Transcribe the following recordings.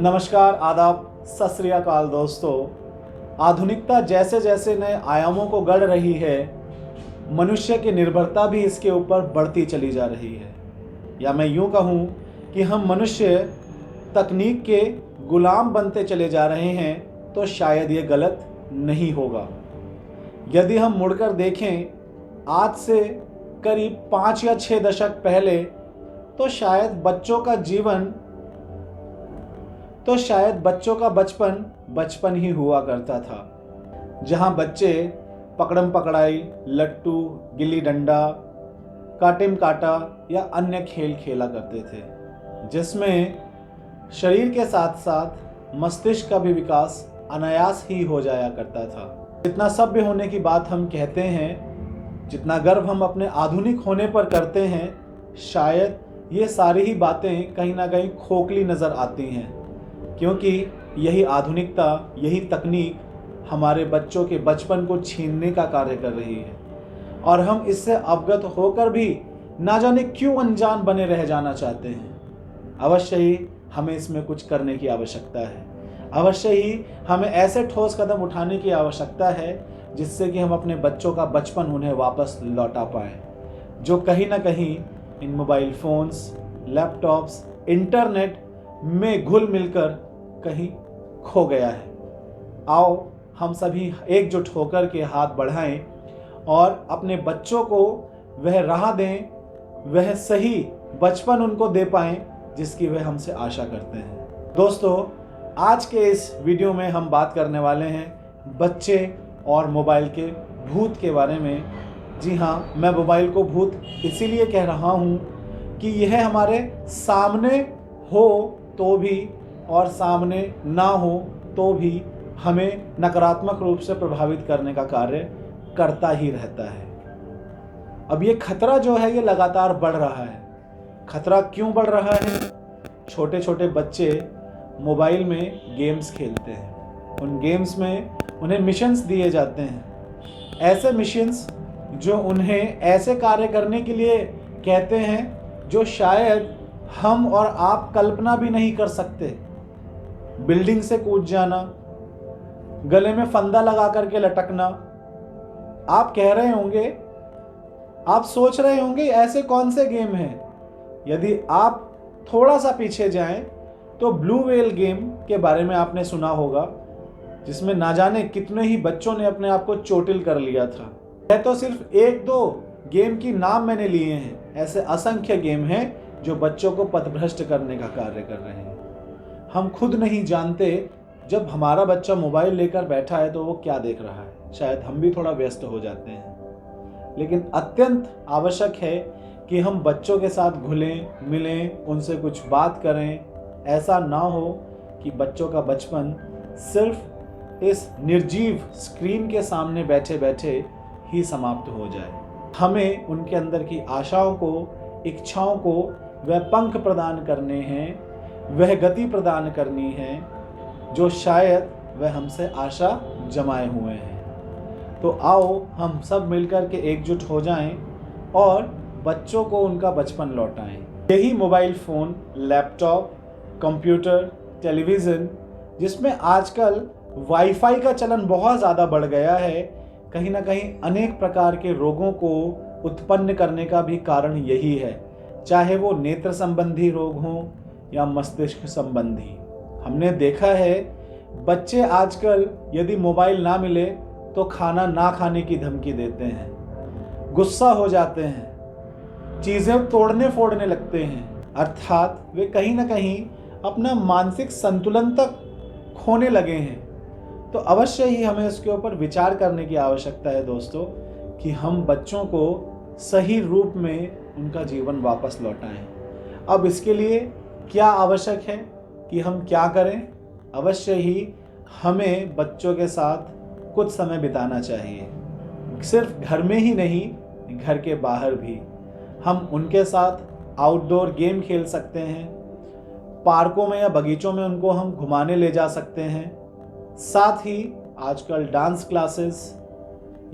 नमस्कार, आदाब, सत श्री अकाल दोस्तों। आधुनिकता जैसे जैसे नए आयामों को गढ़ रही है, मनुष्य की निर्भरता भी इसके ऊपर बढ़ती चली जा रही है। या मैं यूँ कहूँ कि हम मनुष्य तकनीक के गुलाम बनते चले जा रहे हैं, तो शायद ये गलत नहीं होगा। यदि हम मुड़कर देखें आज से करीब 5 या 6 दशक पहले, तो शायद बच्चों का बचपन ही हुआ करता था, जहां बच्चे पकड़म पकड़ाई, लट्टू, गिल्ली डंडा, काटिम काटा या अन्य खेल खेला करते थे, जिसमें शरीर के साथ साथ मस्तिष्क का भी विकास अनायास ही हो जाया करता था। जितना सभ्य होने की बात हम कहते हैं, जितना गर्व हम अपने आधुनिक होने पर करते हैं, शायद ये सारी ही बातें कहीं ना कहीं खोखली नज़र आती हैं, क्योंकि यही आधुनिकता, यही तकनीक हमारे बच्चों के बचपन को छीनने का कार्य कर रही है, और हम इससे अवगत होकर भी ना जाने क्यों अनजान बने रह जाना चाहते हैं। अवश्य ही हमें इसमें कुछ करने की आवश्यकता है। अवश्य ही हमें ऐसे ठोस कदम उठाने की आवश्यकता है जिससे कि हम अपने बच्चों का बचपन उन्हें वापस लौटा पाएँ, जो कहीं ना कहीं इन मोबाइल फ़ोन्स, लैपटॉप्स, इंटरनेट में घुल मिलकर कहीं खो गया है। आओ हम सभी एकजुट होकर के हाथ बढ़ाएं और अपने बच्चों को वह राह दें, वह सही बचपन उनको दे पाएं जिसकी वह हमसे आशा करते हैं। दोस्तों, आज के इस वीडियो में हम बात करने वाले हैं बच्चे और मोबाइल के भूत के बारे में। जी हाँ, मैं मोबाइल को भूत इसीलिए कह रहा हूँ कि यह हमारे सामने हो तो भी और सामने ना हो तो भी हमें नकारात्मक रूप से प्रभावित करने का कार्य करता ही रहता है। अब ये खतरा जो है, ये लगातार बढ़ रहा है। खतरा क्यों बढ़ रहा है? छोटे छोटे बच्चे मोबाइल में गेम्स खेलते हैं। उन गेम्स में उन्हें मिशंस दिए जाते हैं, ऐसे मिशंस जो उन्हें ऐसे कार्य करने के लिए कहते हैं जो शायद हम और आप कल्पना भी नहीं कर सकते। बिल्डिंग से कूद जाना, गले में फंदा लगा करके लटकना। आप कह रहे होंगे, आप सोच रहे होंगे ऐसे कौन से गेम हैं। यदि आप थोड़ा सा पीछे जाएं तो ब्लू व्हेल गेम के बारे में आपने सुना होगा, जिसमें ना जाने कितने ही बच्चों ने अपने आप को चोटिल कर लिया था। यह तो सिर्फ 1-2 गेम की नाम मैंने लिए हैं, ऐसे असंख्य गेम हैं जो बच्चों को पथभ्रष्ट करने का कार्य कर रहे हैं। हम खुद नहीं जानते जब हमारा बच्चा मोबाइल लेकर बैठा है तो वो क्या देख रहा है। शायद हम भी थोड़ा व्यस्त हो जाते हैं, लेकिन अत्यंत आवश्यक है कि हम बच्चों के साथ घुलें मिलें, उनसे कुछ बात करें। ऐसा ना हो कि बच्चों का बचपन सिर्फ इस निर्जीव स्क्रीन के सामने बैठे बैठे ही समाप्त हो जाए। हमें उनके अंदर की आशाओं को, इच्छाओं को वह पंख प्रदान करने हैं, वह गति प्रदान करनी है जो शायद वह हमसे आशा जमाए हुए हैं। तो आओ हम सब मिलकर के एकजुट हो जाएं और बच्चों को उनका बचपन लौटाएं। यही mobile phone, laptop, computer, television, जिसमें आजकल वाईफाई का चलन बहुत ज़्यादा बढ़ गया है, कहीं ना कहीं अनेक प्रकार के रोगों को उत्पन्न करने का भी कारण यही है। चाहे वो नेत्र संबंधी रोग हों या मस्तिष्क संबंधी। हमने देखा है बच्चे आजकल यदि मोबाइल ना मिले तो खाना ना खाने की धमकी देते हैं, गुस्सा हो जाते हैं, चीज़ें तोड़ने फोड़ने लगते हैं, अर्थात वे कहीं ना कहीं अपना मानसिक संतुलन तक खोने लगे हैं। तो अवश्य ही हमें इसके ऊपर विचार करने की आवश्यकता है दोस्तों, कि हम बच्चों को सही रूप में उनका जीवन वापस लौटाएं। अब इसके लिए क्या आवश्यक है कि हम क्या करें? अवश्य ही हमें बच्चों के साथ कुछ समय बिताना चाहिए, सिर्फ घर में ही नहीं, घर के बाहर भी। हम उनके साथ आउटडोर गेम खेल सकते हैं, पार्कों में या बगीचों में उनको हम घुमाने ले जा सकते हैं। साथ ही आजकल डांस क्लासेस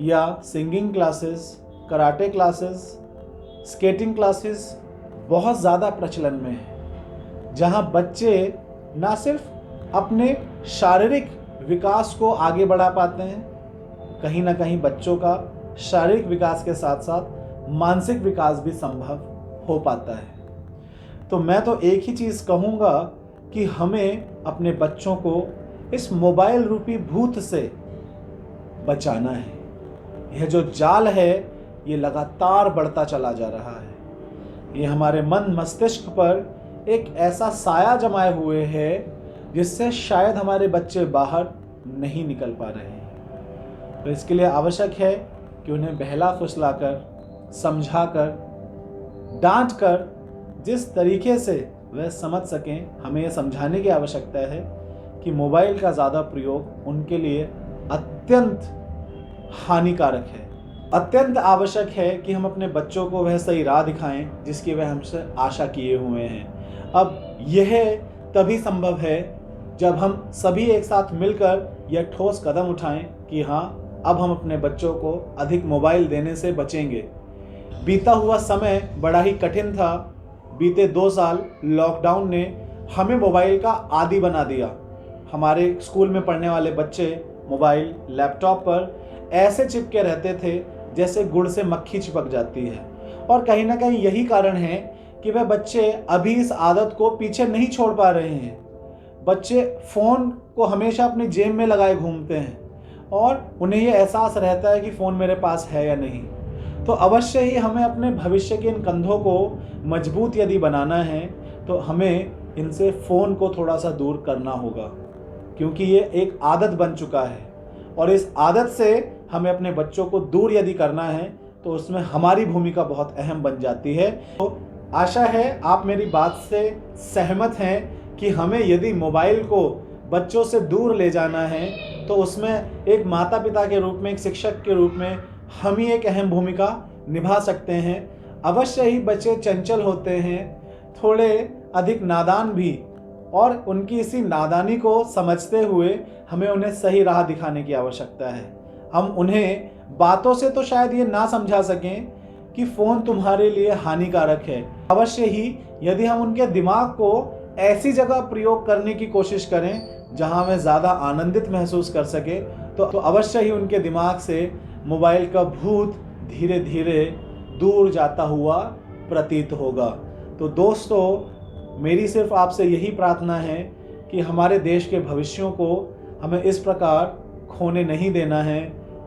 या singing classes, karate classes, skating classes बहुत ज़्यादा प्रचलन में है, जहाँ बच्चे ना सिर्फ अपने शारीरिक विकास को आगे बढ़ा पाते हैं। कहीं ना कहीं बच्चों का शारीरिक विकास के साथ साथ मानसिक विकास भी संभव हो पाता है। तो मैं तो एक ही चीज़ कहूँगा कि हमें अपने बच्चों को इस मोबाइल रूपी भूत से बचाना है। यह जो जाल है ये लगातार बढ़ता चला जा रहा है। ये हमारे मन मस्तिष्क पर एक ऐसा साया जमाए हुए है जिससे शायद हमारे बच्चे बाहर नहीं निकल पा रहे हैं। तो इसके लिए आवश्यक है कि उन्हें बहला फुसलाकर, समझाकर, डांटकर जिस तरीके से वह समझ सकें, हमें यह समझाने की आवश्यकता है कि मोबाइल का ज़्यादा प्रयोग उनके लिए अत्यंत हानिकारक है। अत्यंत आवश्यक है कि हम अपने बच्चों को वह सही राह दिखाएं जिसकी वह हमसे आशा किए हुए हैं। अब यह तभी संभव है जब हम सभी एक साथ मिलकर यह ठोस कदम उठाएं कि हाँ, अब हम अपने बच्चों को अधिक मोबाइल देने से बचेंगे। बीता हुआ समय बड़ा ही कठिन था। बीते 2 साल लॉकडाउन ने हमें मोबाइल का आदी बना दिया। हमारे स्कूल में पढ़ने वाले बच्चे मोबाइल, लैपटॉप पर ऐसे चिपके रहते थे जैसे गुड़ से मक्खी चिपक जाती है। और कहीं ना कहीं यही कारण है कि वह बच्चे अभी इस आदत को पीछे नहीं छोड़ पा रहे हैं। बच्चे फ़ोन को हमेशा अपनी जेब में लगाए घूमते हैं और उन्हें यह एहसास रहता है कि फ़ोन मेरे पास है या नहीं। तो अवश्य ही हमें अपने भविष्य के इन कंधों को मजबूत यदि बनाना है तो हमें इनसे फ़ोन को थोड़ा सा दूर करना होगा, क्योंकि ये एक आदत बन चुका है। और इस आदत से हमें अपने बच्चों को दूर यदि करना है तो उसमें हमारी भूमिका बहुत अहम बन जाती है। तो आशा है आप मेरी बात से सहमत हैं कि हमें यदि मोबाइल को बच्चों से दूर ले जाना है तो उसमें एक माता पिता के रूप में, एक शिक्षक के रूप में हम ही एक अहम भूमिका निभा सकते हैं। अवश्य ही बच्चे चंचल होते हैं, थोड़े अधिक नादान भी, और उनकी इसी नादानी को समझते हुए हमें उन्हें सही राह दिखाने की आवश्यकता है। हम उन्हें बातों से तो शायद ये ना समझा सकें कि फ़ोन तुम्हारे लिए हानिकारक है। अवश्य ही यदि हम उनके दिमाग को ऐसी जगह प्रयोग करने की कोशिश करें जहां वे ज़्यादा आनंदित महसूस कर सके तो अवश्य ही उनके दिमाग से मोबाइल का भूत धीरे धीरे दूर जाता हुआ प्रतीत होगा। तो दोस्तों, मेरी सिर्फ आपसे यही प्रार्थना है कि हमारे देश के भविष्यों को हमें इस प्रकार खोने नहीं देना है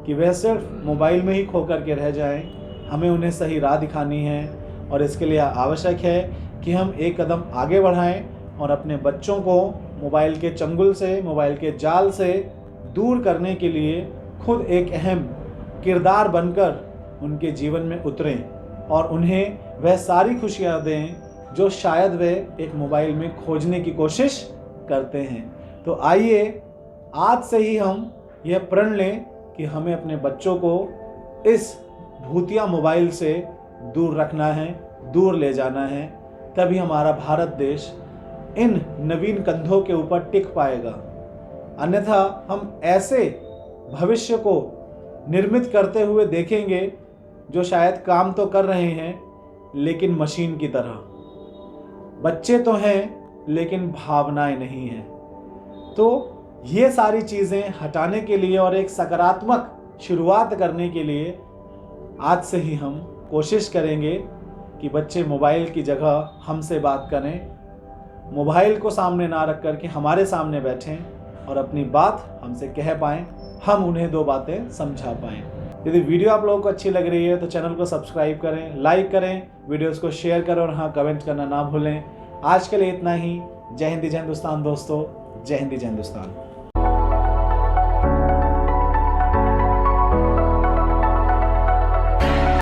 कि वह सिर्फ मोबाइल में ही खो कर के रह जाएं। हमें उन्हें सही राह दिखानी है और इसके लिए आवश्यक है कि हम एक कदम आगे बढ़ाएं और अपने बच्चों को मोबाइल के चंगुल से, मोबाइल के जाल से दूर करने के लिए खुद एक अहम किरदार बनकर उनके जीवन में उतरें और उन्हें वह सारी खुशियां दें जो शायद वे एक मोबाइल में खोजने की कोशिश करते हैं। तो आइए आज से ही हम यह प्रण लें कि हमें अपने बच्चों को इस भूतिया मोबाइल से दूर रखना है, दूर ले जाना है। तभी हमारा भारत देश इन नवीन कंधों के ऊपर टिक पाएगा। अन्यथा हम ऐसे भविष्य को निर्मित करते हुए देखेंगे जो शायद काम तो कर रहे हैं लेकिन मशीन की तरह। बच्चे तो हैं लेकिन भावनाएं नहीं हैं। तो ये सारी चीज़ें हटाने के लिए और एक सकारात्मक शुरुआत करने के लिए आज से ही हम कोशिश करेंगे कि बच्चे मोबाइल की जगह हमसे बात करें, मोबाइल को सामने ना रख करके हमारे सामने बैठें और अपनी बात हमसे कह पाएँ, हम उन्हें 2 बातें समझा पाएँ। यदि वीडियो आप लोगों को अच्छी लग रही है तो चैनल को सब्सक्राइब करें, लाइक करें, वीडियोस को शेयर करें और हाँ, कमेंट करना ना भूलें। आज के लिए इतना ही। जय हिंद, जय हिंदुस्तान दोस्तों। जय हिंद, जय हिंदुस्तान।